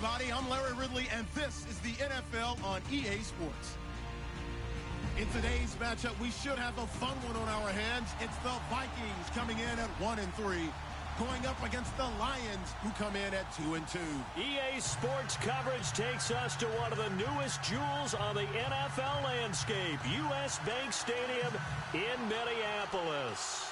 everybody. I'm Larry Ridley, and this is the NFL on EA Sports. In today's matchup, we should have a fun one on our hands. It's the Vikings coming in at 1-3, going up against the Lions, who come in at 2-2. EA Sports coverage takes us to one of the newest jewels on the NFL landscape, US Bank Stadium in Minneapolis.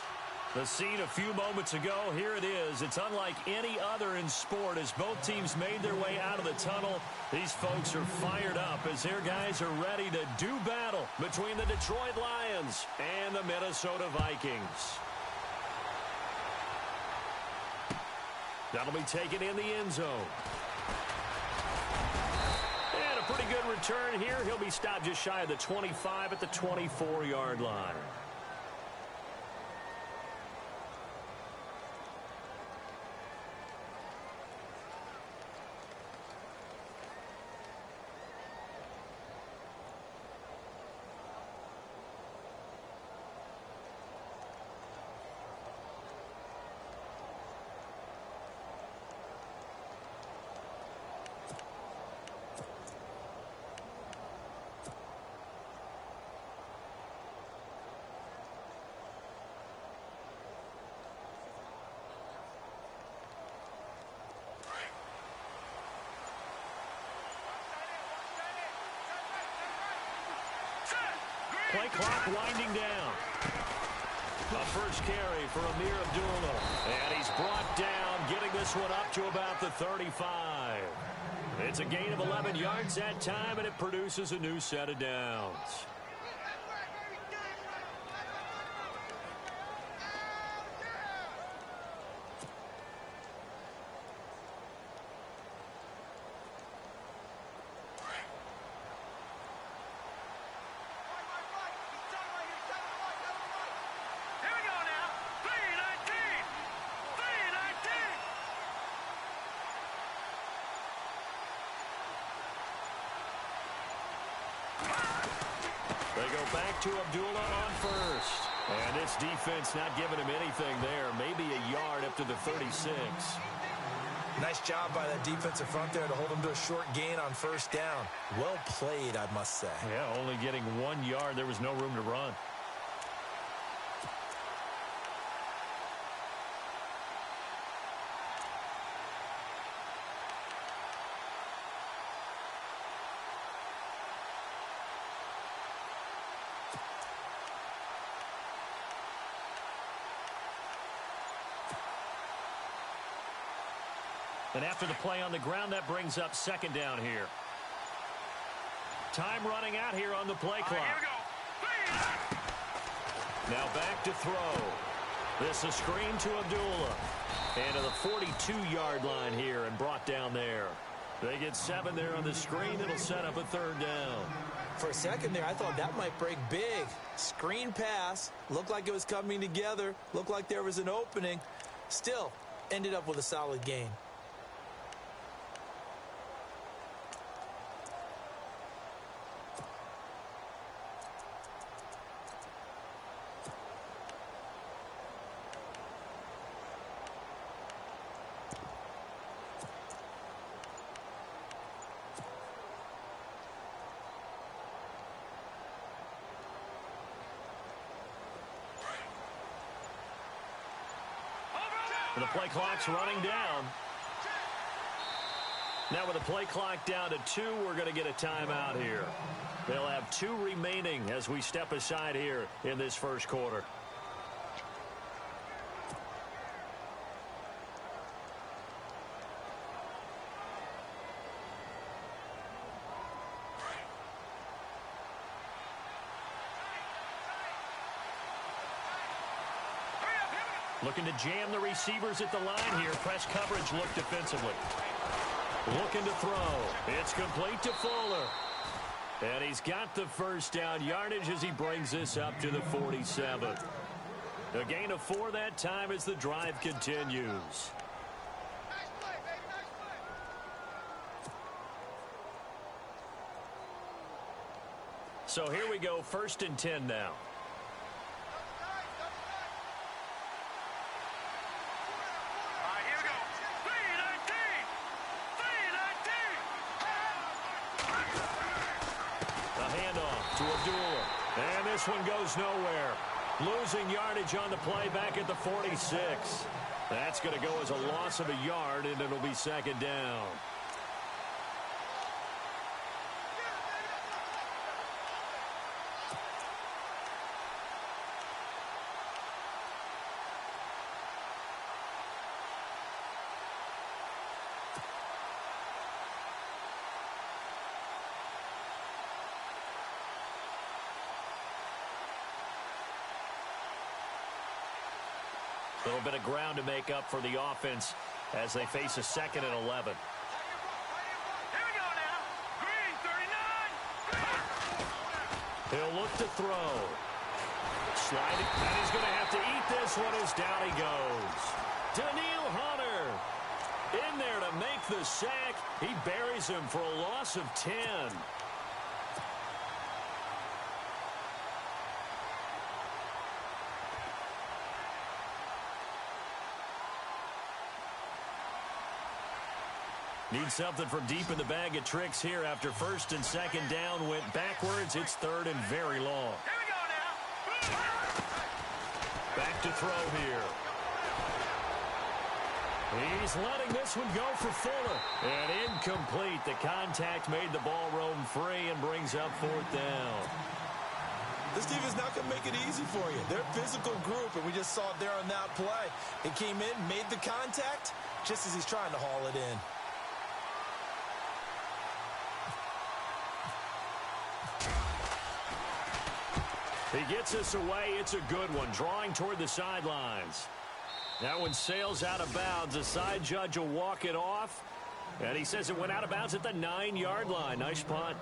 The scene a few moments ago, here it is. It's unlike any other in sport as both teams made their way out of the tunnel. These folks are fired up as their guys are ready to do battle between the Detroit Lions and the Minnesota Vikings. That'll be taken in the end zone. And a pretty good return here. He'll be stopped just shy of the 25 at the 24-yard line. Play clock winding down. A first carry for Amir Abdullah. And he's brought down, getting this one up to about the 35. It's a gain of 11 yards that time, and it produces a new set of downs. They go back to Abdullah on first. And this defense not giving him anything there. Maybe a yard up to the 36. Nice job by that defensive front there to hold him to a short gain on first down. Well played, I must say. Yeah, only getting 1 yard. There was no room to run. And after the play on the ground, that brings up second down here. Time running out here on the play clock. Here we go. Now back to throw. This a screen to Abdullah. And to the 42-yard line here and brought down there. They get 7 there on the screen. It'll set up a third down. For a second there, I thought that might break big. Screen pass. Looked like it was coming together. Looked like there was an opening. Still, ended up with a solid gain. The play clock's running down. Now with the play clock down to 2, we're going to get a timeout here. They'll have 2 remaining as we step aside here in this first quarter. Looking to jam the receivers at the line here. Press coverage look defensively. Looking to throw. It's complete to Fuller. And he's got the first down yardage as he brings this up to the 47. A gain of 4 that time as the drive continues. So here we go, 1st and 10 now. to Abdullah. And this one goes nowhere. Losing yardage on the play back at the 46. That's going to go as a loss of a yard, and it'll be second down. A little bit of ground to make up for the offense as they face a 2nd and 11. Here we go now. Green 39. He'll look to throw. Slide it, and he's going to have to eat this one as down he goes. Daniil Hunter in there to make the sack. He buries him for a loss of 10. Need something from deep in the bag of tricks here after 1st and 2nd down went backwards. It's 3rd and very long. Here we go now. Back to throw here. He's letting this one go for Fuller. And incomplete. The contact made the ball roam free and brings up 4th down. This team is not going to make it easy for you. They're a physical group, and we just saw it there on that play. He came in, made the contact, just as he's trying to haul it in. He gets us away. It's a good one. Drawing toward the sidelines. That one sails out of bounds. The side judge will walk it off. And he says it went out of bounds at the 9-yard line. Nice punt.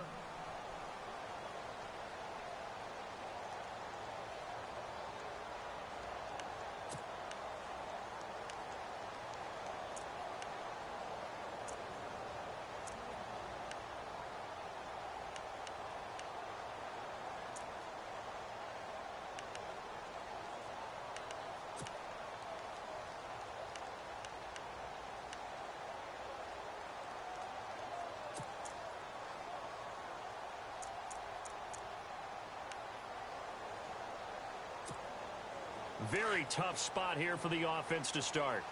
Very tough spot here for the offense to start.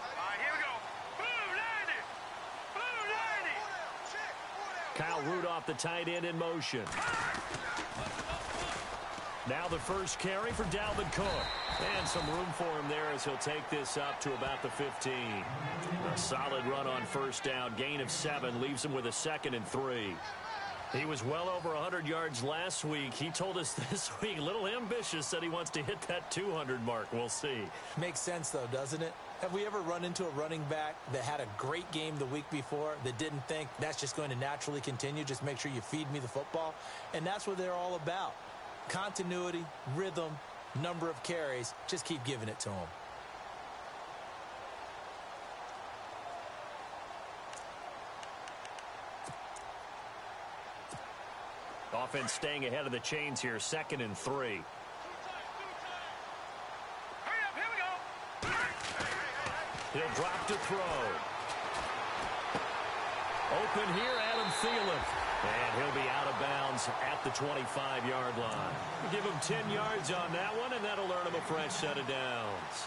All right, here we go. Blue 90. Blue 90. Kyle Rudolph, the tight end, in motion. Now the first carry for Dalvin Cook. And some room for him there as he'll take this up to about the 15. A solid run on 1st down. Gain of 7 leaves him with a 2nd and 3. He was well over 100 yards last week. He told us this week, a little ambitious, said he wants to hit that 200 mark. We'll see. Makes sense, though, doesn't it? Have we ever run into a running back that had a great game the week before that didn't think that's just going to naturally continue? Just make sure you feed me the football. And that's what they're all about. Continuity, rhythm, number of carries. Just keep giving it to them. Offense staying ahead of the chains here. 2nd and 3. Hurry up, here we go. He'll drop to throw. Open here, Adam Thielen. And he'll be out of bounds at the 25-yard line. Give him 10 yards on that one, and that'll earn him a fresh set of downs.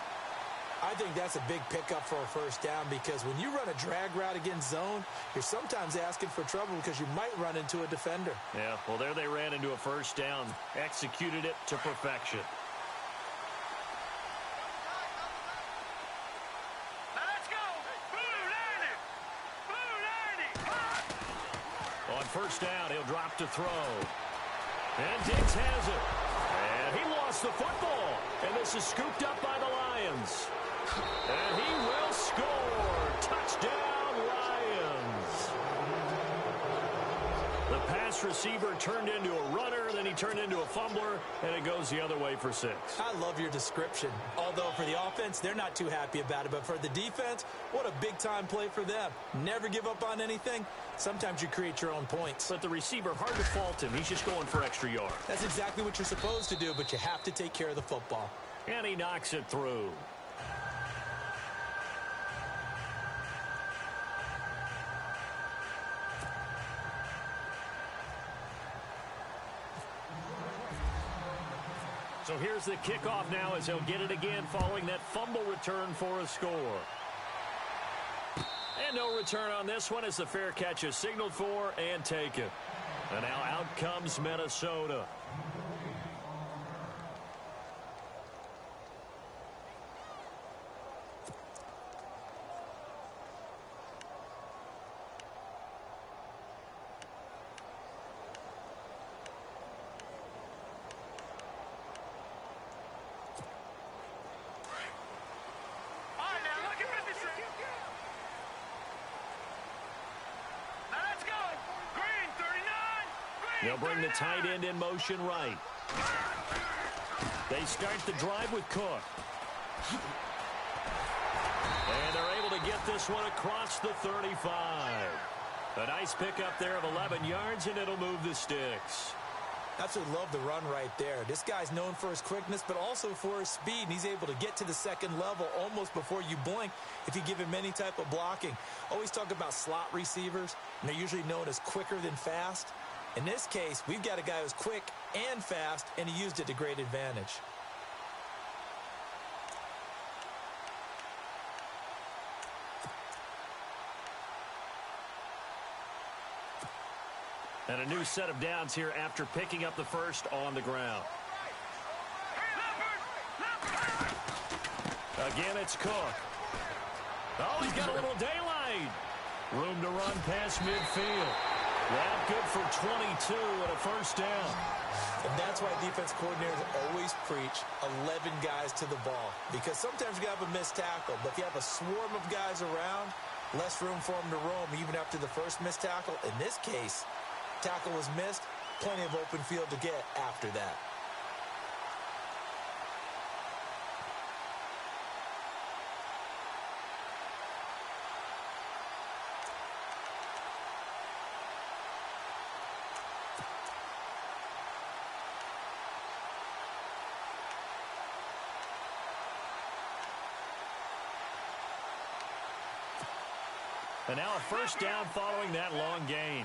I think that's a big pickup for a 1st down because when you run a drag route against zone, you're sometimes asking for trouble because you might run into a defender. Yeah, well, there they ran into a 1st down. Executed it to perfection. Now let's go. Blue 90. Blue 90. On 1st down, he'll drop to throw. And Diggs has it. And he lost the football. And this is scooped up by the Lions. And he will score. Touchdown, Lions. The pass receiver turned into a runner, then he turned into a fumbler, and it goes the other way for 6. I love your description. Although for the offense, they're not too happy about it. But for the defense, what a big-time play for them. Never give up on anything. Sometimes you create your own points. But the receiver, hard to fault him. He's just going for extra yards. That's exactly what you're supposed to do, but you have to take care of the football. And he knocks it through. So here's the kickoff now as he'll get it again following that fumble return for a score. And no return on this one as the fair catch is signaled for and taken. And now out comes Minnesota. They'll bring the tight end in motion right. They start the drive with Cook. And they're able to get this one across the 35. A nice pickup there of 11 yards, and it'll move the sticks. Absolutely love the run right there. This guy's known for his quickness, but also for his speed, and he's able to get to the second level almost before you blink if you give him any type of blocking. Always talk about slot receivers, and they're usually known as quicker than fast. In this case, we've got a guy who's quick and fast, and he used it to great advantage. And a new set of downs here after picking up the first on the ground. Again, it's Cook. Oh, he's got a little daylight. Room to run past midfield. Well, good for 22 and a first down. And that's why defense coordinators always preach 11 guys to the ball. Because sometimes you have a missed tackle, but if you have a swarm of guys around, less room for them to roam even after the first missed tackle. In this case, tackle was missed, plenty of open field to get after that. And now a first down following that long gain.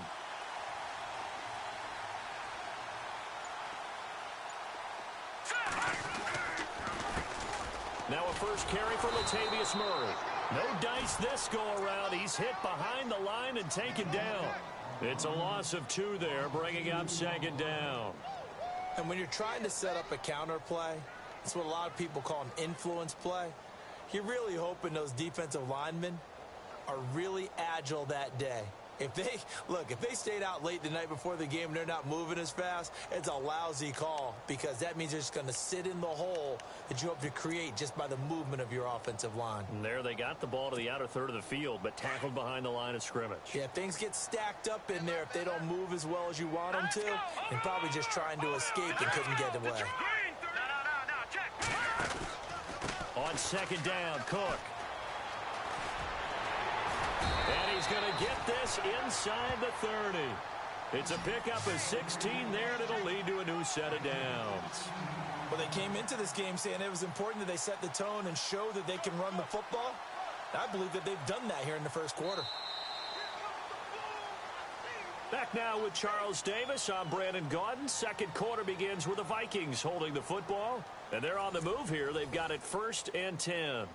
Now a first carry for Latavius Murray. No dice this go-around. He's hit behind the line and taken down. It's a loss of 2 there, bringing up second down. And when you're trying to set up a counter play, it's what a lot of people call an influence play. You're really hoping those defensive linemen are really agile that day. If they stayed out late the night before the game and they're not moving as fast, it's a lousy call because that means they're just going to sit in the hole that you hope to create just by the movement of your offensive line. And there they got the ball to the outer third of the field, but tackled behind the line of scrimmage. Yeah, things get stacked up in there if they don't move as well as you want them to, and probably just trying to escape and couldn't get away. On second down, Cook. And he's going to get this inside the 30. It's a pickup of 16 there, and it'll lead to a new set of downs. Well, they came into this game saying it was important that they set the tone and show that they can run the football. I believe that they've done that here in the first quarter. Back now with Charles Davis. I'm Brandon Gaudin. Second quarter begins with the Vikings holding the football. And they're on the move here. They've got it 1st and 10.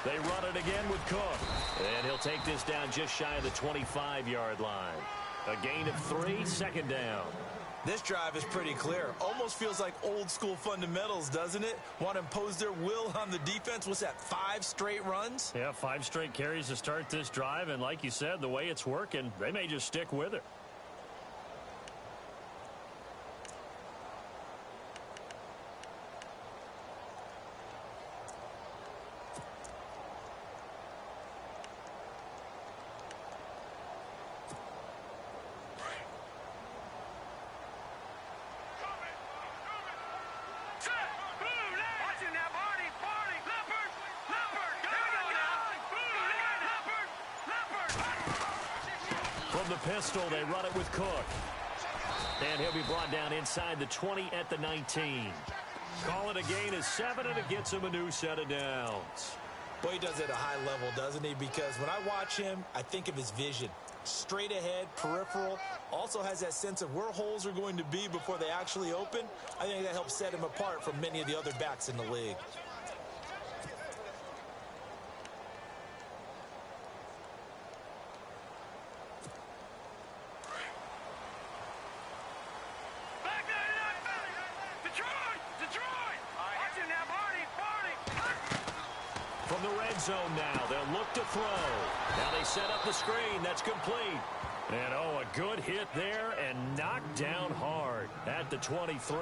They run it again with Cook. And he'll take this down just shy of the 25-yard line. A gain of 3, second down. This drive is pretty clear. Almost feels like old school fundamentals, doesn't it? Want to impose their will on the defense. What's that, 5 straight runs? Yeah, 5 straight carries to start this drive. And like you said, the way it's working, they may just stick with it. From the pistol, they run it with Cook. And he'll be brought down inside the 20 at the 19. Call it a gain of 7, and it gets him a new set of downs. Boy, he does it at a high level, doesn't he? Because when I watch him, I think of his vision. Straight ahead, peripheral, also has that sense of where holes are going to be before they actually open. I think that helps set him apart from many of the other backs in the league. From the red zone now, they'll look to throw. Now they set up the screen. That's complete. And, oh, a good hit there and knocked down hard at the 23.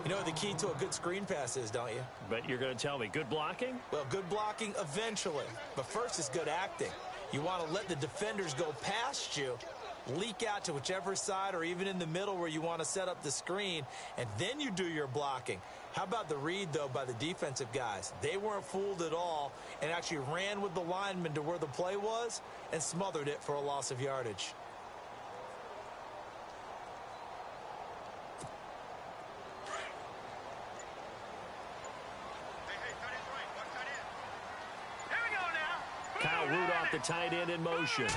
You know what the key to a good screen pass is, don't you? But you're going to tell me, good blocking? Well, good blocking eventually. But first is good acting. You want to let the defenders go past you, leak out to whichever side or even in the middle where you want to set up the screen, and then you do your blocking. How about the read, though, by the defensive guys? They weren't fooled at all and actually ran with the lineman to where the play was and smothered it for a loss of yardage. Kyle Rudolph, the tight end, in motion.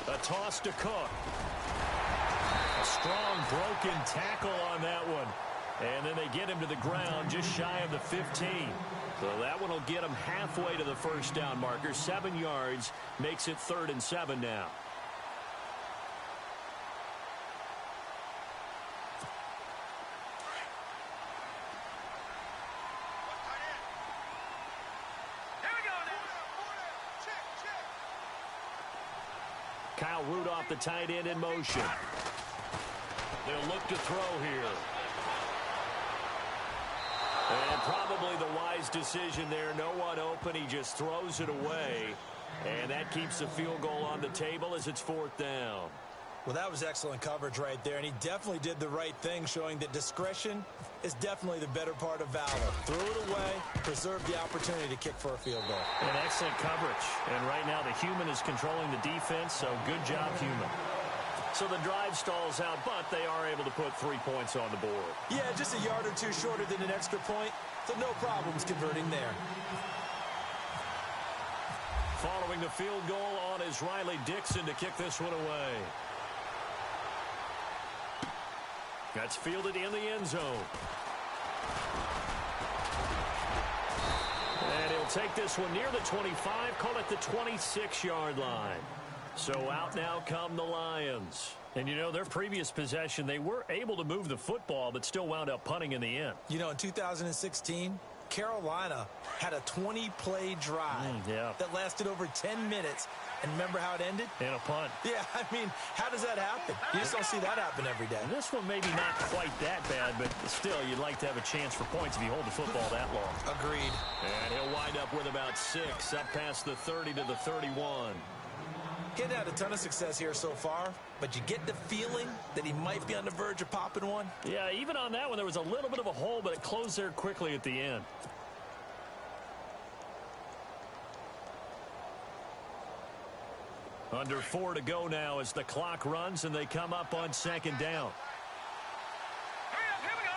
A toss to Cook. A strong broken tackle on that one. And then they get him to the ground just shy of the 15. So that one will get him halfway to the first down marker. 7 yards makes it 3rd and 7 now. Kyle Rudolph, the tight end, in motion. They'll look to throw here. And probably the wise decision there. No one open. He just throws it away. And that keeps the field goal on the table as it's 4th down. Well, that was excellent coverage right there, and he definitely did the right thing, showing that discretion is definitely the better part of valor. Threw it away, preserved the opportunity to kick for a field goal. And excellent coverage. And right now the human is controlling the defense, so good job, human. So the drive stalls out, but they are able to put 3 points on the board. Yeah, just a yard or two shorter than an extra point, so no problems converting there. Following the field goal on is Riley Dixon to kick this one away. That's fielded in the end zone. And he'll take this one near the 25, call it the 26-yard line. So out now come the Lions. And, you know, their previous possession, they were able to move the football, but still wound up punting in the end. You know, in 2016, Carolina had a 20-play drive that lasted over 10 minutes. And remember how it ended? In a punt. Yeah, I mean, how does that happen? You just don't see that happen every day. And this one maybe not quite that bad, but still, you'd like to have a chance for points if you hold the football that long. Agreed. And he'll wind up with about 6, up past the 30 to the 31. He hadn't had a ton of success here so far, but you get the feeling that he might be on the verge of popping one. Yeah, even on that one, there was a little bit of a hole, but it closed there quickly at the end. Under 4 to go now as the clock runs, and they come up on 2nd down. Here we go.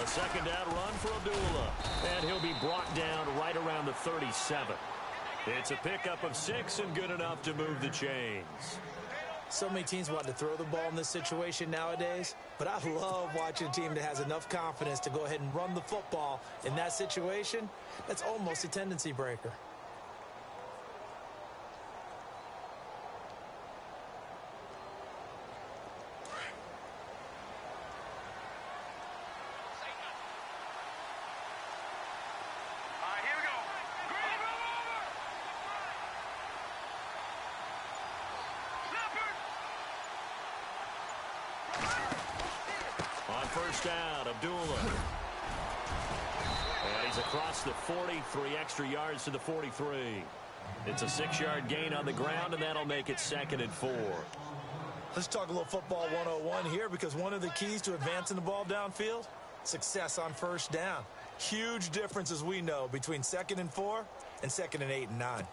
A 2nd down run for Abdullah. And he'll be brought down right around the 37. It's a pickup of 6 and good enough to move the chains. So many teams want to throw the ball in this situation nowadays, but I love watching a team that has enough confidence to go ahead and run the football in that situation. That's almost a tendency breaker. First down, Abdullah. And he's across the 40, 3 extra yards to the 43. It's a 6-yard gain on the ground, and that'll make it 2nd and 4. Let's talk a little football 101 here, because one of the keys to advancing the ball downfield, success on first down. Huge difference, as we know, between 2nd and 4 and 2nd and 8 and 9.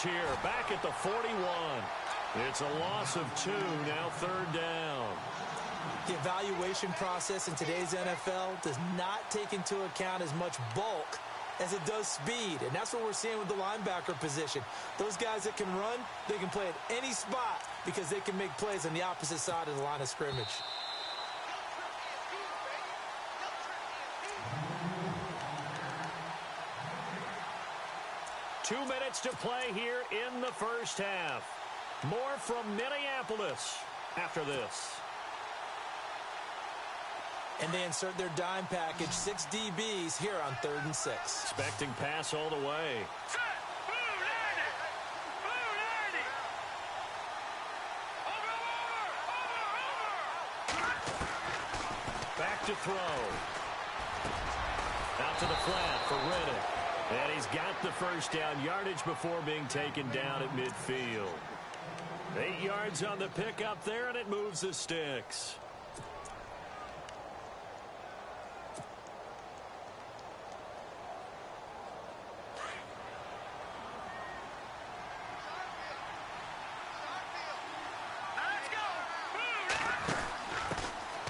Here, back at the 41. It's a loss of 2, now 3rd down. The evaluation process in today's NFL does not take into account as much bulk as it does speed, and that's what we're seeing with the linebacker position. Those guys that can run, they can play at any spot because they can make plays on the opposite side of the line of scrimmage. Two minutes to play here in the first half. More from Minneapolis after this. And they insert their dime package, 6 DBs here on 3rd and 6. Expecting pass all the way. Back to throw. Out to the flat for Reddick. And he's got the first down yardage before being taken down at midfield. 8 yards on the pickup there, and it moves the sticks.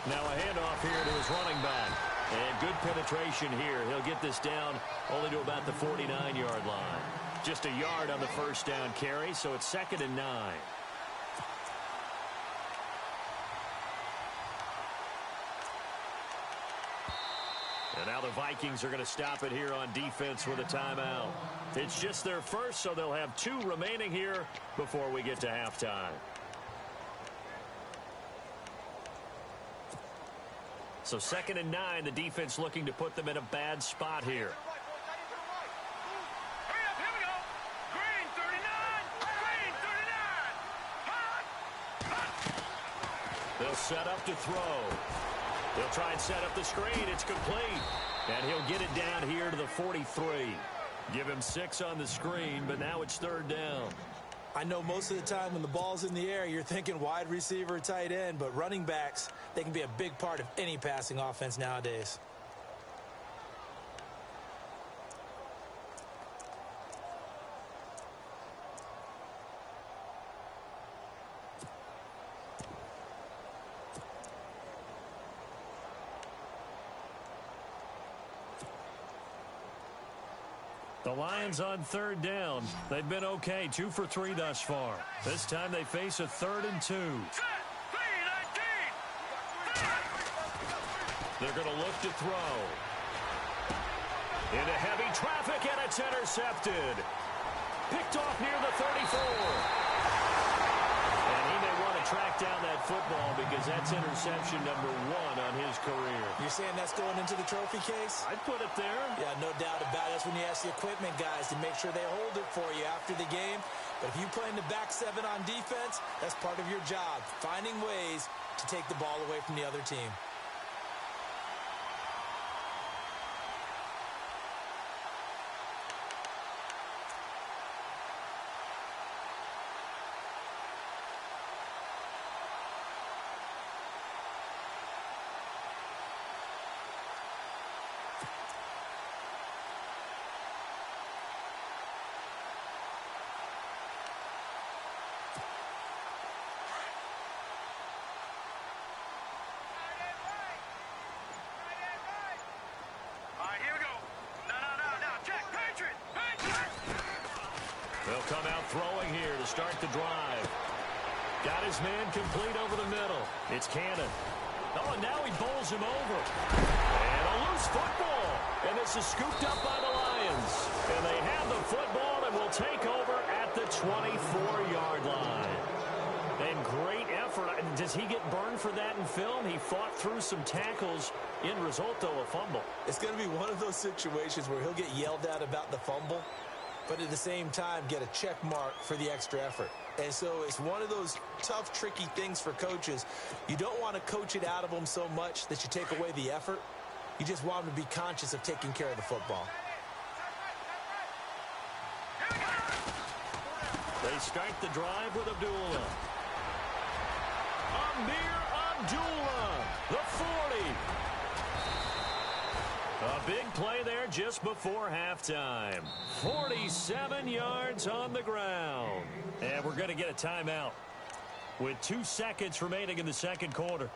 Now a handoff here to his running back. And good penetration here. He'll get this down only to about the 49-yard line. Just a yard on the first down carry, so it's 2nd and 9. And now the Vikings are going to stop it here on defense with a timeout. It's just their first, so they'll have 2 remaining here before we get to halftime. So 2nd and 9, the defense looking to put them in a bad spot here. They'll set up to throw. They'll try and set up the screen. It's complete. And he'll get it down here to the 43. Give him 6 on the screen, but now it's 3rd down. I know most of the time when the ball's in the air, you're thinking wide receiver, tight end, but running backs, they can be a big part of any passing offense nowadays. The Lions on 3rd down. They've been okay, 2 for 3 thus far. This time they face a 3rd and 2. They're going to look to throw. Into heavy traffic, and it's intercepted. Picked off near the 34. And he may want to track down that football because that's interception number 1 on his career. You're saying that's going into the trophy case? I'd put it there. Yeah, no doubt about it. That's when you ask the equipment guys to make sure they hold it for you after the game. But if you play in the back 7 on defense, that's part of your job, finding ways to take the ball away from the other team. They'll come out throwing here to start the drive. Got his man complete over the middle. It's Cannon. Oh, and now he bowls him over. And a loose football. And this is scooped up by the Lions. And they have the football and will take over at the 24-yard line. And great effort. Does he get burned for that in film? He fought through some tackles. End result, though, a fumble. It's going to be one of those situations where he'll get yelled at about the fumble. but at the same time get a check mark for the extra effort. And so it's one of those tough, tricky things for coaches. You don't want to coach it out of them so much that you take away the effort. You just want them to be conscious of taking care of the football. They start the drive with Abdullah. Amir Abdullah, the 40. A big play there just before halftime. 47 yards on the ground. And we're going to get a timeout with 2 seconds remaining in the second quarter.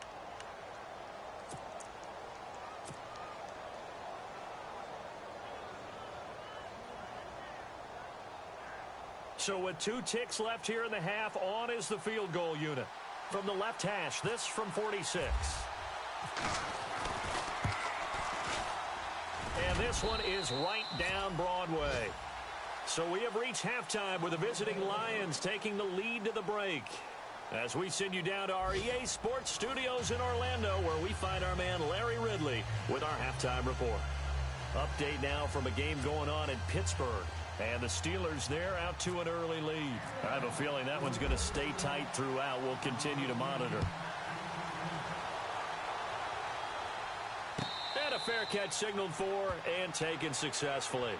So with 2 ticks left here in the half, on is the field goal unit. From the left hash, this from 46. And this one is right down Broadway. So we have reached halftime with the visiting Lions taking the lead to the break. As we send you down to our EA Sports Studios in Orlando, where we find our man Larry Ridley with our halftime report. Update now from a game going on in Pittsburgh. And the Steelers, they're out to an early lead. I have a feeling that one's going to stay tight throughout. We'll continue to monitor. And a fair catch signaled for and taken successfully.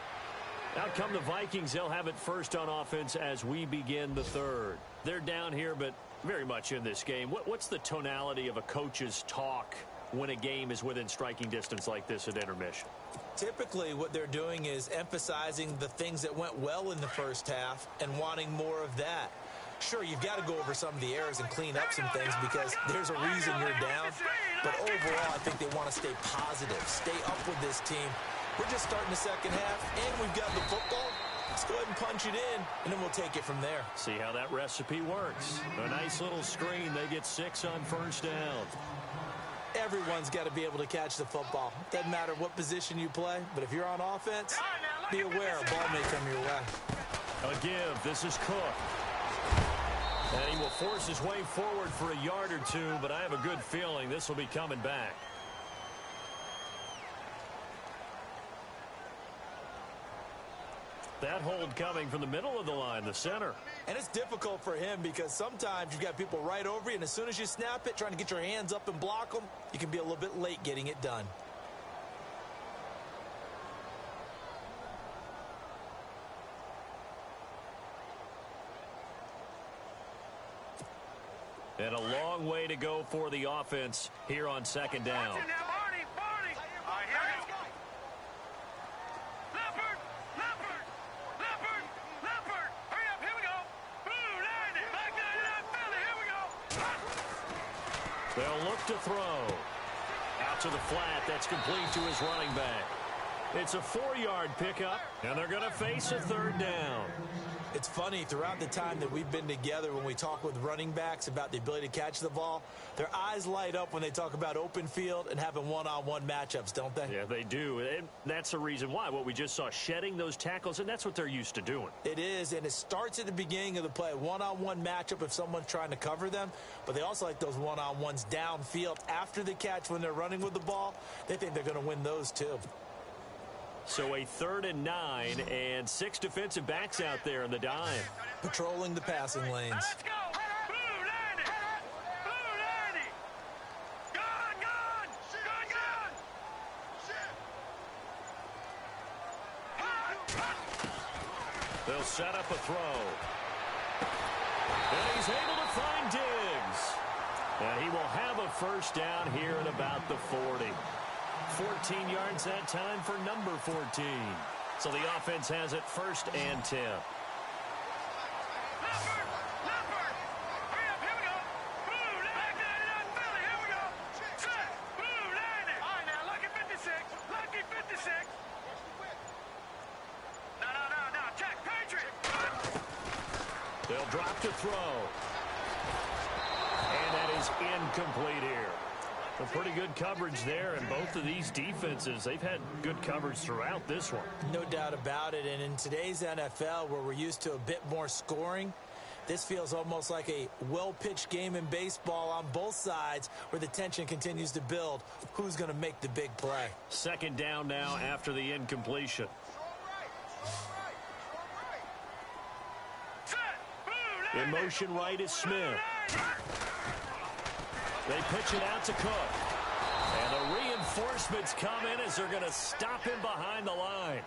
Out come the Vikings. They'll have it first on offense as we begin the third. They're down here, but very much in this game. What's the tonality of a coach's talk when a game is within striking distance like this at intermission? Typically, what they're doing is emphasizing the things that went well in the first half and wanting more of that. Sure, you've got to go over some of the errors and clean up some things because there's a reason you're down. But overall, I think they want to stay positive, stay up with this team. We're just starting the second half, and we've got the football. Let's go ahead and punch it in, and then we'll take it from there. See how that recipe works. A nice little screen. They get 6 on first down. Everyone's got to be able to catch the football. Doesn't matter what position you play, but if you're on offense, be aware a ball may come your way. A give. This is Cook. And he will force his way forward for a yard or two, but I have a good feeling this will be coming back. That hold coming from the middle of the line, the center. And it's difficult for him because sometimes you've got people right over you, and as soon as you snap it, trying to get your hands up and block them, you can be a little bit late getting it done. And a long way to go for the offense here on second down. They'll look to throw. Out to the flat. That's complete to his running back. It's a 4-yard pickup, and they're going to face a third down. It's funny, throughout the time that we've been together, when we talk with running backs about the ability to catch the ball, their eyes light up when they talk about open field and having one-on-one matchups, don't they? Yeah, they do. And that's the reason why. What we just saw, shedding those tackles, and that's what they're used to doing. It is, and it starts at the beginning of the play. One-on-one matchup if someone's trying to cover them, but they also like those one-on-ones downfield after the catch when they're running with the ball. They think they're going to win those too. So a 3rd and 9 and 6 defensive backs out there in the dime. Patrolling the passing lanes. Let's go. Blue Landy. Blue Landy. Gone. They'll set up a throw. And he's able to find Diggs. And he will have a first down here at about the 40. 14 yards that time for number 14. So the offense has it 1st and 10. Leopard. Hurry up. Here we go. Blue Landy. Philly. Here we go. Set. Blue Landy. All right, now. Lucky 56. Lucky 56. No. Check. Patriot. They'll drop to throw. And that is incomplete here. A pretty good coverage there, and both of these defenses, they've had good coverage throughout this one. No doubt about it, and in today's NFL, where we're used to a bit more scoring, this feels almost like a well-pitched game in baseball on both sides where the tension continues to build. Who's going to make the big play? 2nd down now after the incompletion. In motion right is Smith. They pitch it out to Cook. And the reinforcements come in as they're going to stop him behind the line.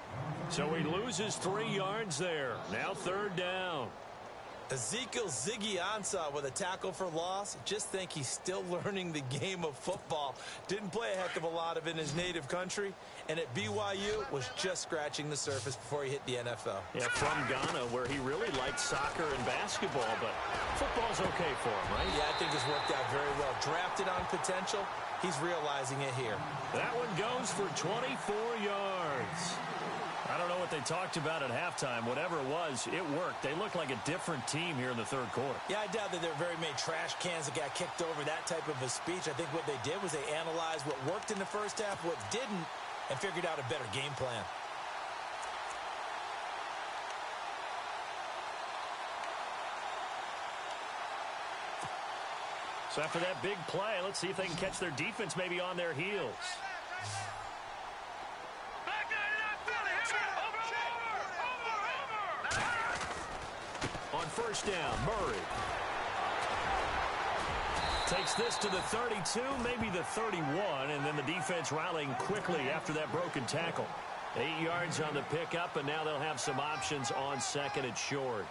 So he loses 3 yards there. Now 3rd down. Ezekiel Ziggy Ansah with a tackle for loss. Just think he's still learning the game of football. Didn't play a heck of a lot of it in his native country. And at BYU was just scratching the surface before he hit the NFL. Yeah, from Ghana, where he really liked soccer and basketball, but football's okay for him, right? Yeah, I think it's worked out very well. Drafted on potential, he's realizing it here. That one goes for 24 yards. I don't know what they talked about at halftime. Whatever it was, it worked. They look like a different team here in the 3rd quarter. Yeah, I doubt that there are very many trash cans that got kicked over, that type of a speech. I think what they did was they analyzed what worked in the first half, what didn't, and figured out a better game plan. So after that big play, let's see if they can catch their defense maybe on their heels. On 1st down, Murray takes this to the 32, maybe the 31, and then the defense rallying quickly after that broken tackle. 8 yards on the pickup, and now they'll have some options on 2nd and short.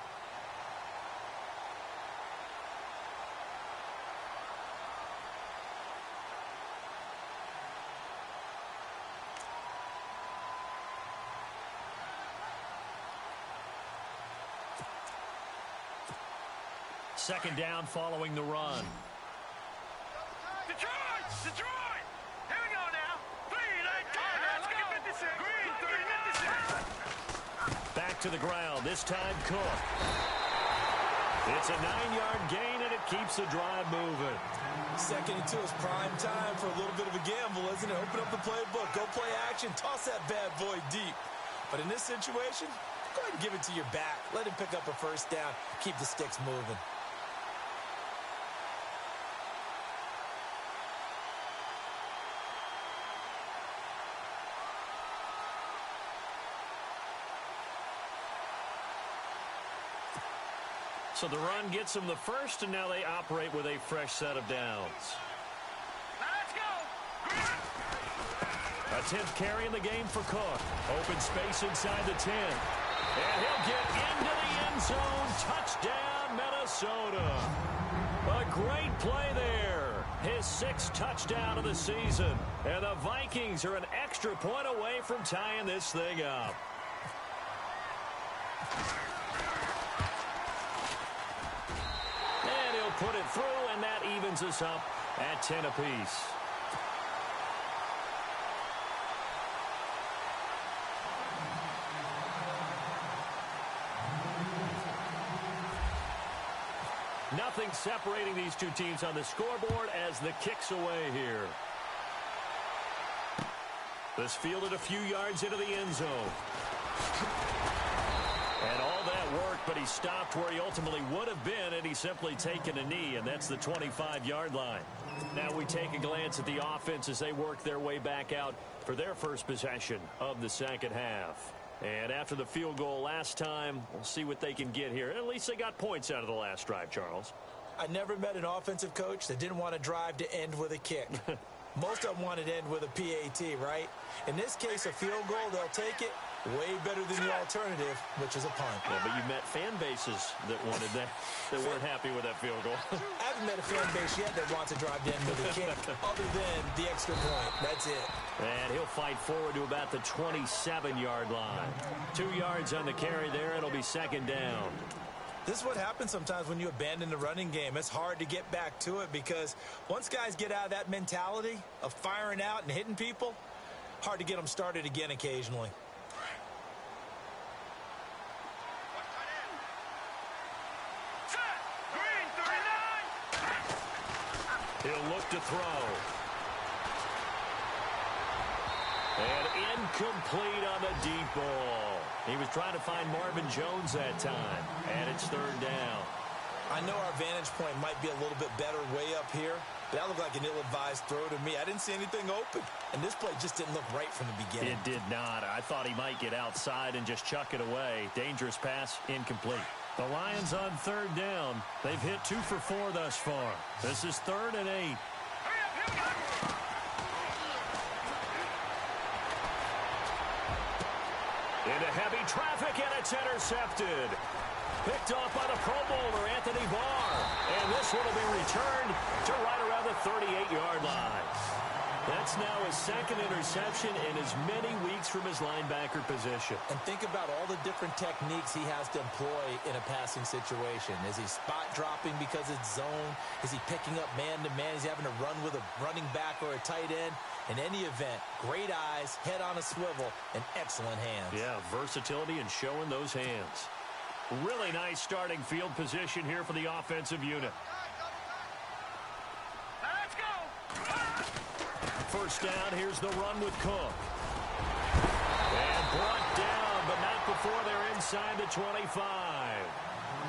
Second down following the run. Detroit! Detroit! Here we go now. 3, let's go. 56. Green, 56. Back to the ground. This time Cook. It's a 9-yard gain, and it keeps the drive moving. 2nd and 2 is prime time for a little bit of a gamble, isn't it? Open up the playbook. Go play action. Toss that bad boy deep. But in this situation, go ahead and give it to your back. Let him pick up a 1st down. Keep the sticks moving. So the run gets them the 1st, and now they operate with a fresh set of downs. Now let's go. A 10th carry in the game for Cook. Open space inside the 10. And he'll get into the end zone. Touchdown, Minnesota. A great play there. His 6th touchdown of the season. And the Vikings are an extra point away from tying this thing up. Put it through, and that evens us up at 10 apiece. Nothing separating these two teams on the scoreboard as the kick's away here. This fielded a few yards into the end zone. And all that worked, but he stopped where he ultimately would have been, and he's simply taken a knee, and that's the 25-yard line. Now we take a glance at the offense as they work their way back out for their first possession of the 2nd half. And after the field goal last time, we'll see what they can get here. At least they got points out of the last drive, Charles. I never met an offensive coach that didn't want a drive to end with a kick. Most of them wanted to end with a PAT, right? In this case, a field goal, they'll take it. Way better than the alternative, which is a punt. Yeah, but you met fan bases that wanted that weren't happy with that field goal. I haven't met a fan base yet that wants to drive to end with a kick, other than the extra point. That's it. And he'll fight forward to about the 27-yard line. 2 yards on the carry there. It'll be 2nd down. This is what happens sometimes when you abandon the running game. It's hard to get back to it because once guys get out of that mentality of firing out and hitting people, hard to get them started again occasionally. He'll look to throw. And incomplete on the deep ball. He was trying to find Marvin Jones that time. And it's 3rd down. I know our vantage point might be a little bit better way up here, but that looked like an ill-advised throw to me. I didn't see anything open, and this play just didn't look right from the beginning. It did not. I thought he might get outside and just chuck it away. Dangerous pass, incomplete. The Lions on third down. They've hit 2 for 4 thus far. This is 3rd and 8. Into heavy traffic, and it's intercepted. Picked off by the Pro Bowler, Anthony Barr. And this one will be returned to right around the 38-yard line. That's now his 2nd interception in as many weeks from his linebacker position. And think about all the different techniques he has to employ in a passing situation. Is he spot dropping because it's zone? Is he picking up man-to-man? Is he having to run with a running back or a tight end? In any event, great eyes, head on a swivel, and excellent hands. Yeah, versatility and showing those hands. Really nice starting field position here for the offensive unit. Let's go. First down, here's the run with Cook. And brought down, but not before they're inside the 25.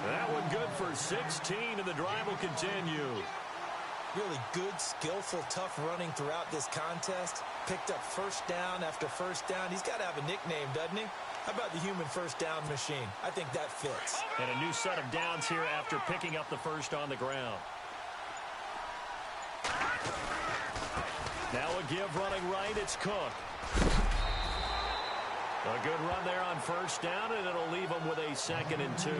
That one good for 16, and the drive will continue. Really good, skillful, tough running throughout this contest. Picked up first down after first down. He's got to have a nickname, doesn't he? How about the human first down machine? I think that fits. And a new set of downs here after picking up the first on the ground. Now a give running right, it's Cook. A good run there on first down, and it'll leave them with a 2nd and 2.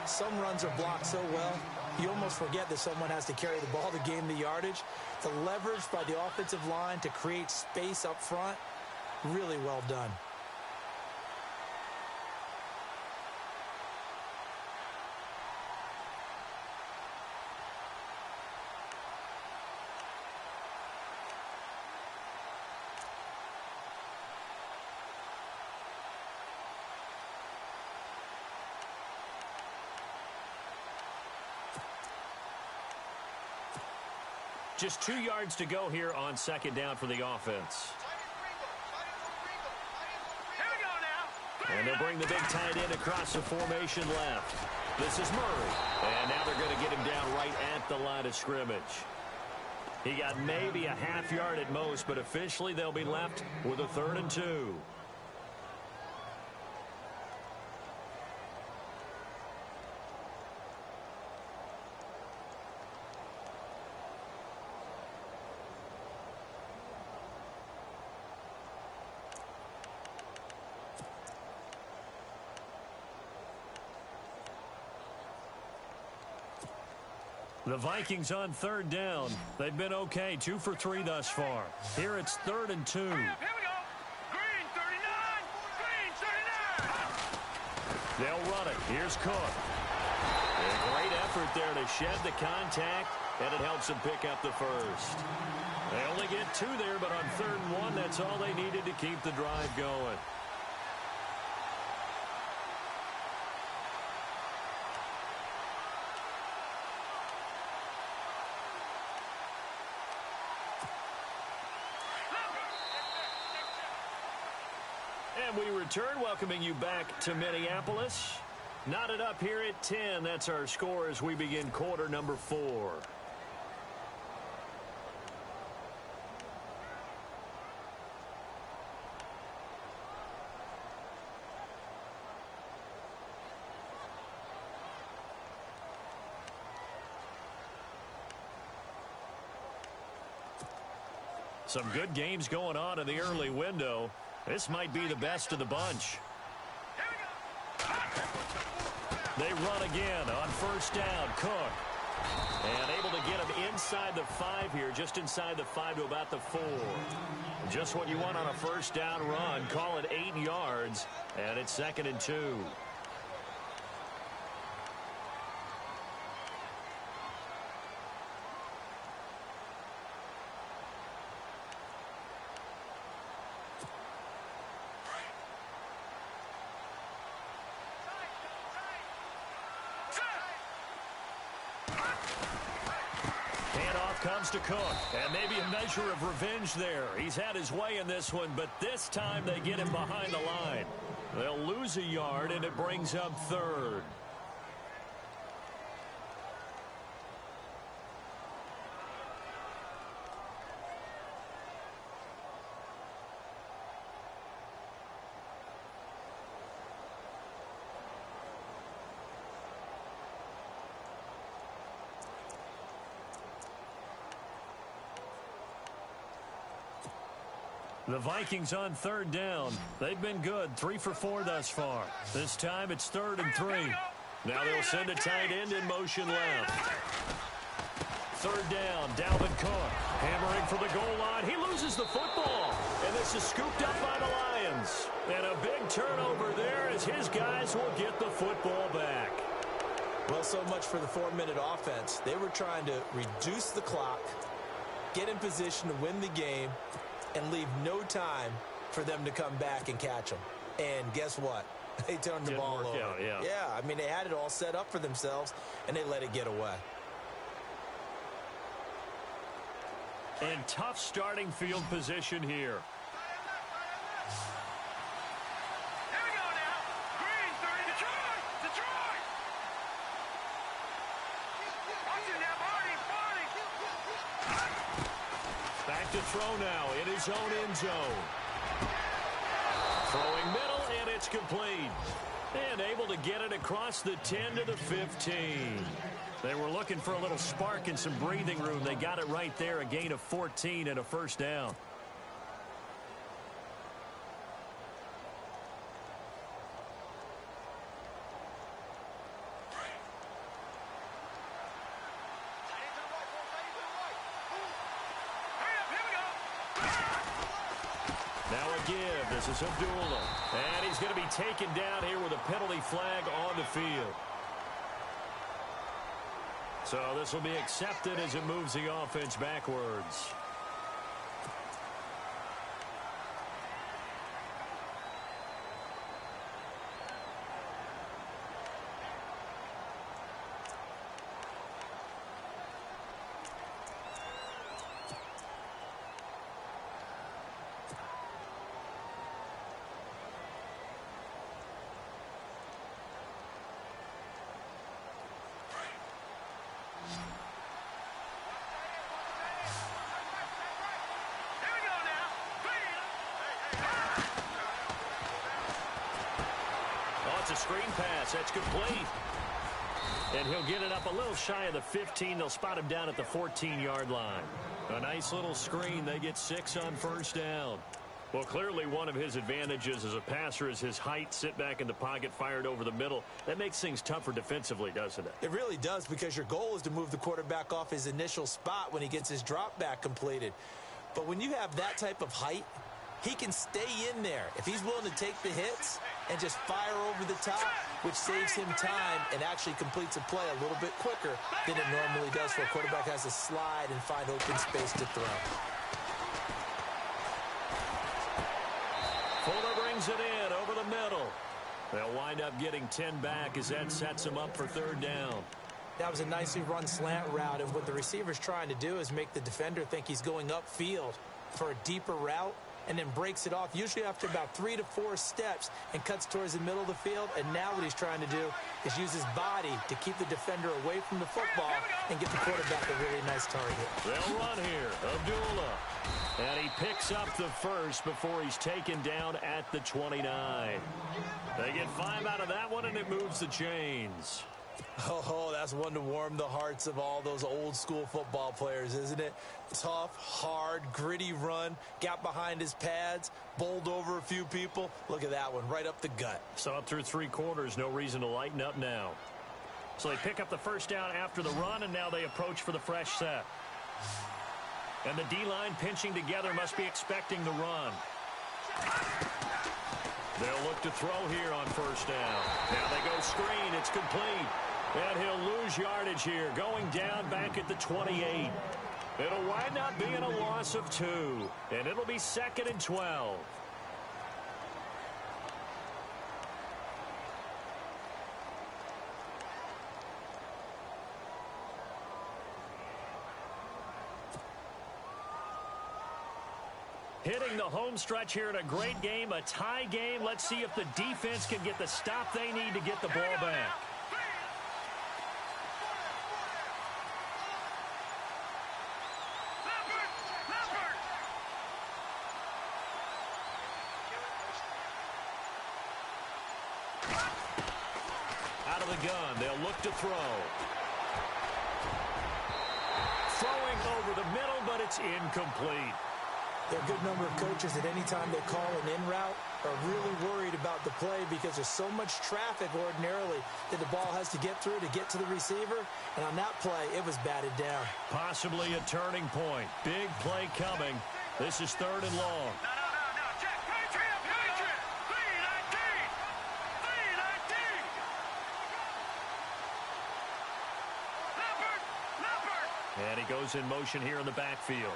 Some runs are blocked so well, you almost forget that someone has to carry the ball to gain the yardage. The leverage by the offensive line to create space up front, really well done. Just 2 yards to go here on 2nd down for the offense. Here we go now. And they'll bring the big tight end across the formation left. This is Murray. And now they're going to get him down right at the line of scrimmage. He got maybe a half yard at most, but officially they'll be left with a 3rd and 2. The Vikings on 3rd down. They've been okay, 2 for 3 thus far. Here it's 3rd and 2. Here we go. Green 39. Green 39. They'll run it. Here's Cook. A great effort there to shed the contact, and it helps them pick up the first. They only get 2 there, but on 3rd and 1, that's all they needed to keep the drive going. And we return, welcoming you back to Minneapolis. Knotted up here at 10. That's our score as we begin quarter number 4. Some good games going on in the early window. This might be the best of the bunch. They run again on first down. Cook. And able to get him inside the 5 here, just inside the 5 to about the 4. Just what you want on a first down run. Call it 8 yards, and it's 2nd and 2. Comes to Cook, and maybe a measure of revenge there. He's had his way in this one, but this time they get him behind the line. They'll lose a yard, and it brings up 3rd. The Vikings on third down. They've been good, 3 for 4 thus far. This time it's 3rd and 3. Now they'll send a tight end in motion left. 3rd down, Dalvin Cook hammering for the goal line. He loses the football, and this is scooped up by the Lions. And a big turnover there as his guys will get the football back. Well, so much for the 4-minute offense. They were trying to reduce the clock, get in position to win the game, and leave no time for them to come back and catch them. And guess what? They turned the ball over. Yeah, I mean, they had it all set up for themselves, and they let it get away. And tough starting field position here. Here we go now. Green 3, Detroit! Detroit! Watch it now, Barney! Back to throw now in his own end zone. Throwing middle, and it's complete. And able to get it across the 10 to the 15. They were looking for a little spark and some breathing room. They got it right there, a gain of 14 and a first down. Now a give. This is Abdullah. And he's going to be taken down here with a penalty flag on the field. So this will be accepted as it moves the offense backwards. A screen pass. That's complete. And he'll get it up a little shy of the 15. They'll spot him down at the 14-yard line. A nice little screen. They get 6 on first down. Well, clearly one of his advantages as a passer is his height. Sit back in the pocket, fired over the middle. That makes things tougher defensively, doesn't it? It really does, because your goal is to move the quarterback off his initial spot when he gets his drop back completed. But when you have that type of height, he can stay in there if he's willing to take the hits and just fire over the top, which saves him time and actually completes a play a little bit quicker than it normally does for a quarterback has to slide and find open space to throw. Fuller brings it in over the middle. They'll wind up getting 10 back as that sets them up for third down. That was a nicely run slant route, and what the receiver's trying to do is make the defender think he's going upfield for a deeper route, and then breaks it off, usually after about 3 to 4 steps, and cuts towards the middle of the field. And now what he's trying to do is use his body to keep the defender away from the football and get the quarterback a really nice target. They'll run here. Abdullah. And he picks up the first before he's taken down at the 29. They get 5 out of that one, and it moves the chains. Oh, that's one to warm the hearts of all those old school football players, isn't it? Tough, hard, gritty run, got behind his pads, bowled over a few people. Look at that one, right up the gut. So up through 3 quarters, no reason to lighten up now. So they pick up the first down after the run, and now they approach for the fresh set. And the D-line pinching together must be expecting the run. They'll look to throw here on first down. Now they go screen. It's complete. And he'll lose yardage here, going down back at the 28. It'll wind up being a loss of 2. And it'll be 2nd and 12. Hitting the home stretch here in a great game, a tie game. Let's see if the defense can get the stop they need to get the ball back. Out of the gun, they'll look to throw. Throwing over the middle, but it's incomplete. There are a good number of coaches that any time they call an in route are really worried about the play because there's so much traffic ordinarily that the ball has to get through to get to the receiver. And on that play, it was batted down. Possibly a turning point. Big play coming. This is 3rd and long. No. Check. Patriot. 319. 319. Leopard. And he goes in motion here in the backfield.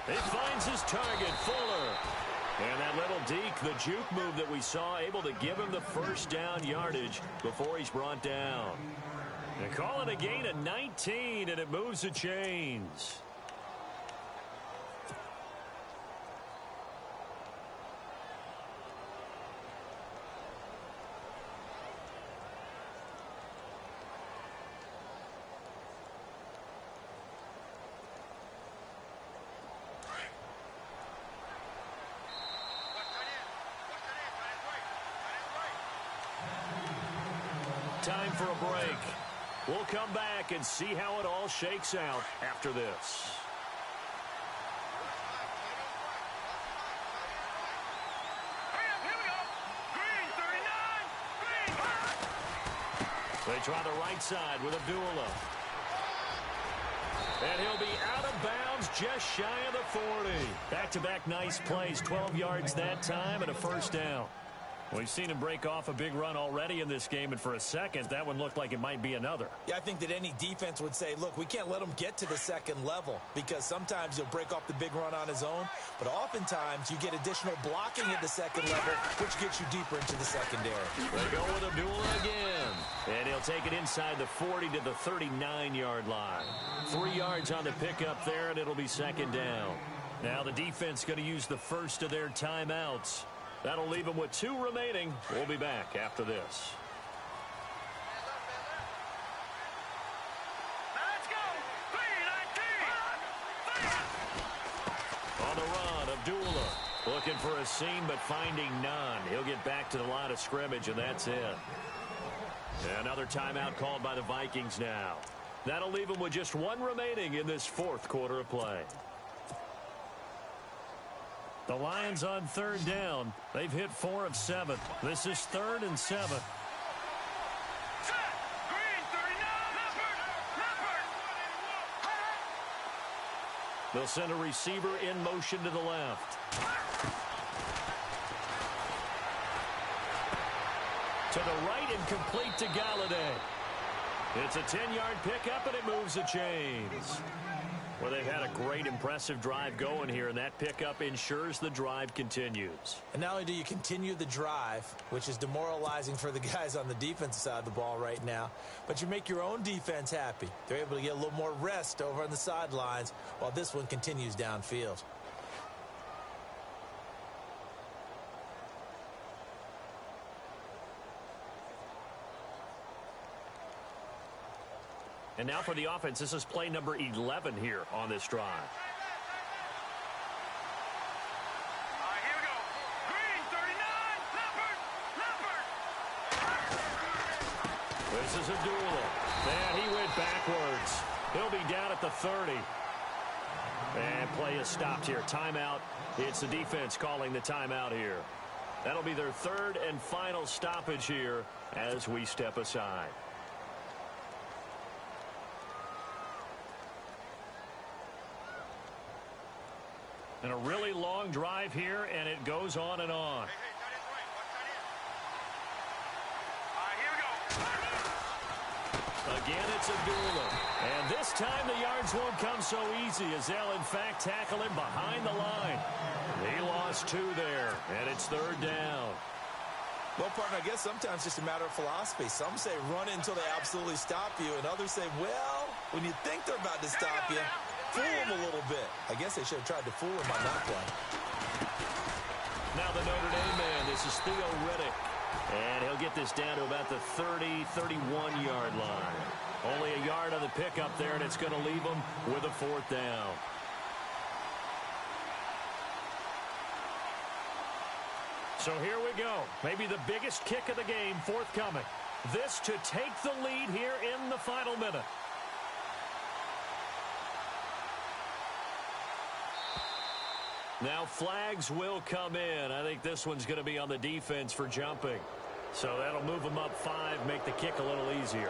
He finds his target, Fuller. And that little deke, the juke move that we saw, able to give him the first down yardage before he's brought down. They call it a gain of 19, and it moves the chains. Time for a break. We'll come back and see how it all shakes out after this. Here we go. Green 39. Green. They try the right side with Abdullah. And he'll be out of bounds just shy of the 40. Back-to-back nice plays, 12 yards that time and a first down. We've seen him break off a big run already in this game, and for a second, that one looked like it might be another. Yeah, I think that any defense would say, look, we can't let him get to the second level because sometimes he'll break off the big run on his own, but oftentimes you get additional blocking at the second level, which gets you deeper into the secondary. They go with Abdullah again, and he'll take it inside the 40 to the 39-yard line. 3 yards on the pickup there, and it'll be second down. Now the defense going to use the first of their timeouts. That'll leave them with 2 remaining. We'll be back after this. Let's go. 319. On the run, Abdullah looking for a seam but finding none. He'll get back to the line of scrimmage, and that's it. Another timeout called by the Vikings now. That'll leave them with just 1 remaining in this 4th quarter of play. The Lions on 3rd down. They've hit 4 of 7. This is 3rd and 7. Set. Green 39. Leopard. They'll send a receiver in motion to the left. To the right and complete to Galladay. It's a 10-yard pickup, and it moves the chains. Well, they've had a great, impressive drive going here, and that pickup ensures the drive continues. And not only do you continue the drive, which is demoralizing for the guys on the defensive side of the ball right now, but you make your own defense happy. They're able to get a little more rest over on the sidelines while this one continues downfield. And now for the offense, this is play number 11 here on this drive. All right, here we go. Green 39. Leopard. This is Abdullah. And he went backwards. He'll be down at the 30. And play is stopped here. Timeout. It's the defense calling the timeout here. That'll be their 3rd and final stoppage here as we step aside. And a really long drive here, and it goes on and on. Again, it's Abdullah. And this time the yards won't come so easy as they'll, in fact, tackle him behind the line. He lost 2 there, and it's 3rd down. Well, partner, I guess sometimes it's just a matter of philosophy. Some say run until they absolutely stop you, and others say, well, when you think they're about to stop you, fool them a little bit. I guess they should have tried to fool him on that play. Now the Notre Dame man, this is Theo Riddick. And he'll get this down to about the 30, 31-yard line. Only a yard on the pickup there, and it's going to leave him with a 4th down. So here we go. Maybe the biggest kick of the game forthcoming. This to take the lead here in the final minute. Now flags will come in. I think this one's going to be on the defense for jumping. So that'll move them up 5, make the kick a little easier.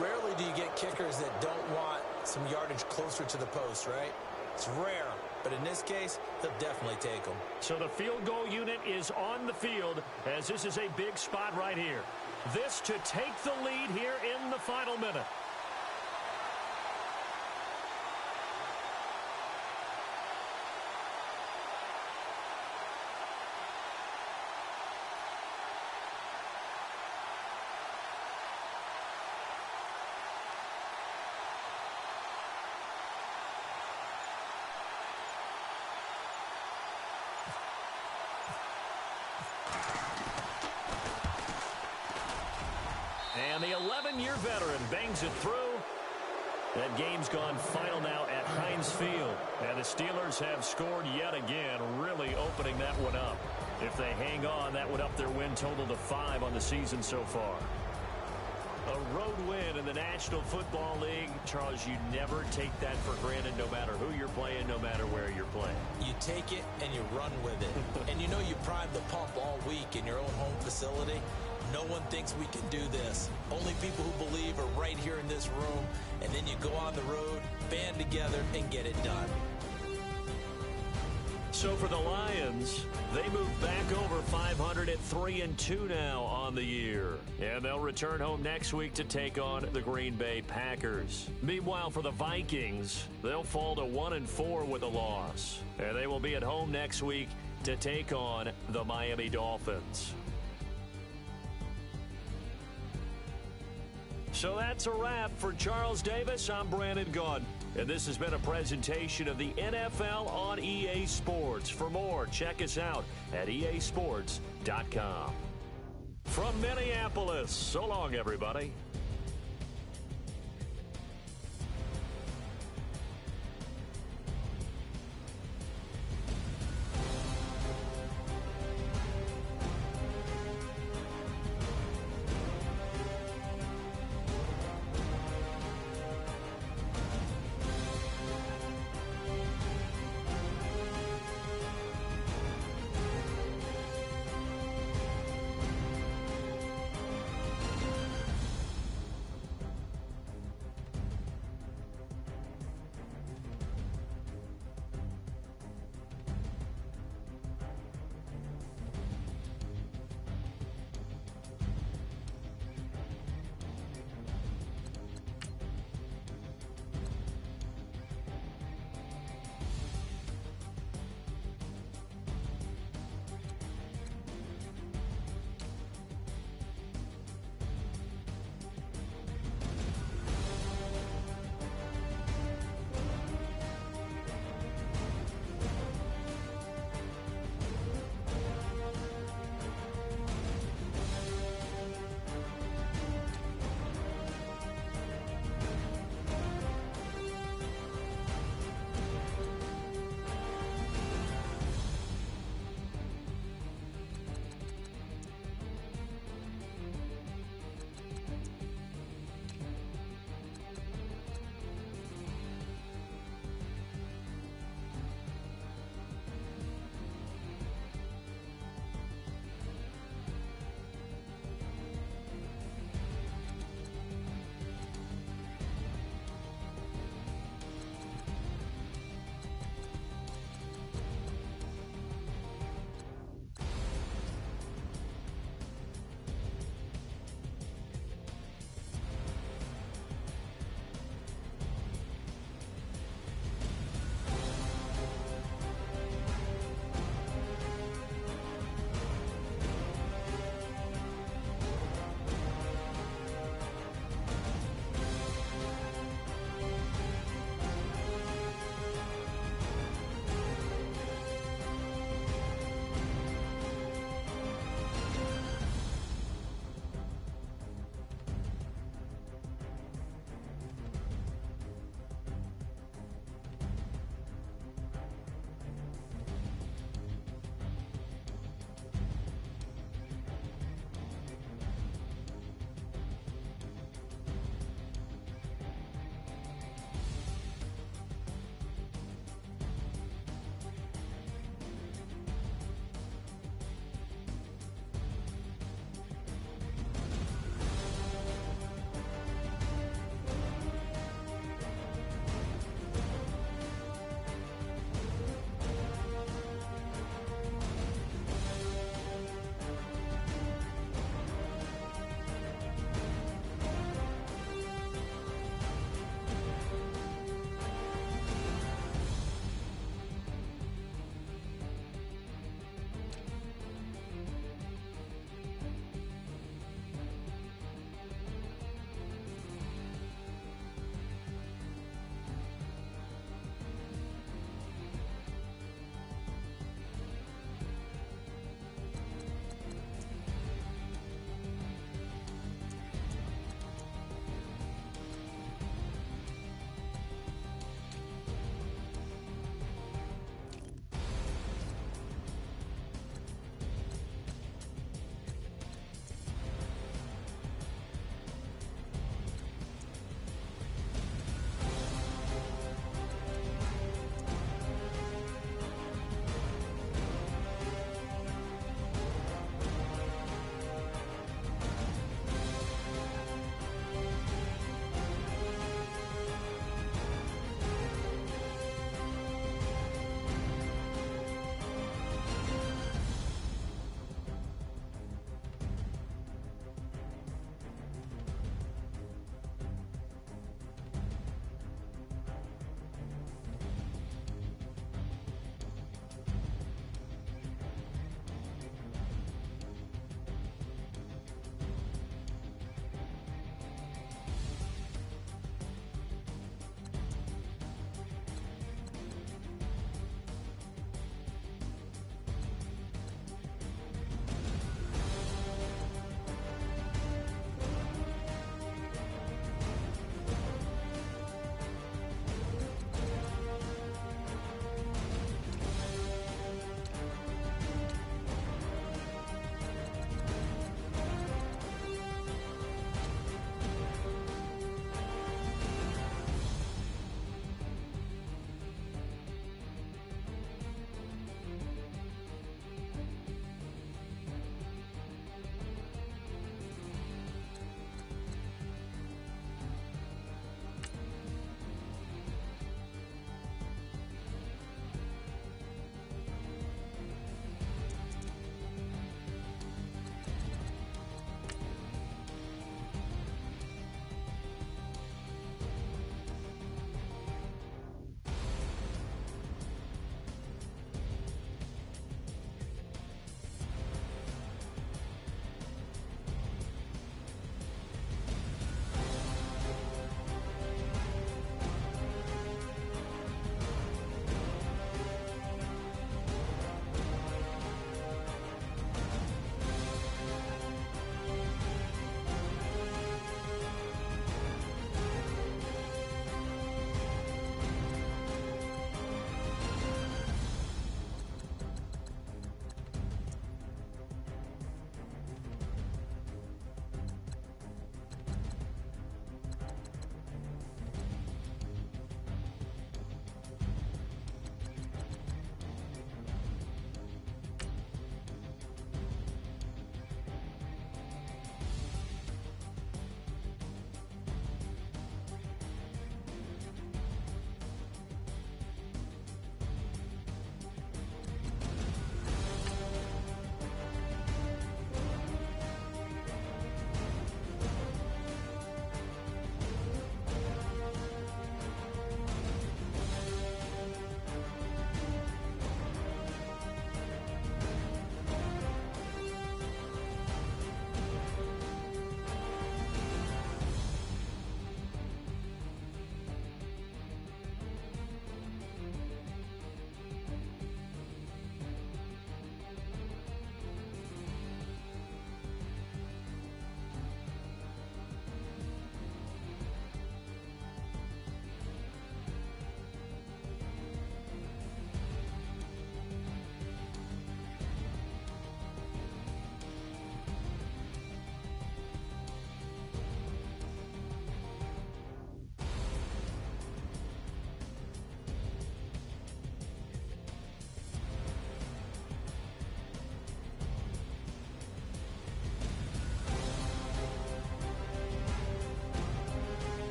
Rarely do you get kickers that don't want some yardage closer to the post, right? It's rare, but in this case, they'll definitely take them. So the field goal unit is on the field as this is a big spot right here. This to take the lead here in the final minute. And the 11-year veteran bangs it through. That game's gone final now at Heinz Field. And the Steelers have scored yet again, really opening that one up. If they hang on, that would up their win total to 5 on the season so far. A road win in the National Football League. Charles, you never take that for granted no matter who you're playing, no matter where you're playing. You take it and you run with it. And you know you primed the pump all week in your own home facility. No one thinks we can do this. Only people who believe are right here in this room. And then you go on the road, band together, and get it done. So for the Lions, they move back over 500 at 3-2 now on the year. And they'll return home next week to take on the Green Bay Packers. Meanwhile, for the Vikings, they'll fall to 1-4 with a loss. And they will be at home next week to take on the Miami Dolphins. So that's a wrap. For Charles Davis, I'm Brandon Gaudin. And this has been a presentation of the NFL on EA Sports. For more, check us out at easports.com. From Minneapolis, so long, everybody.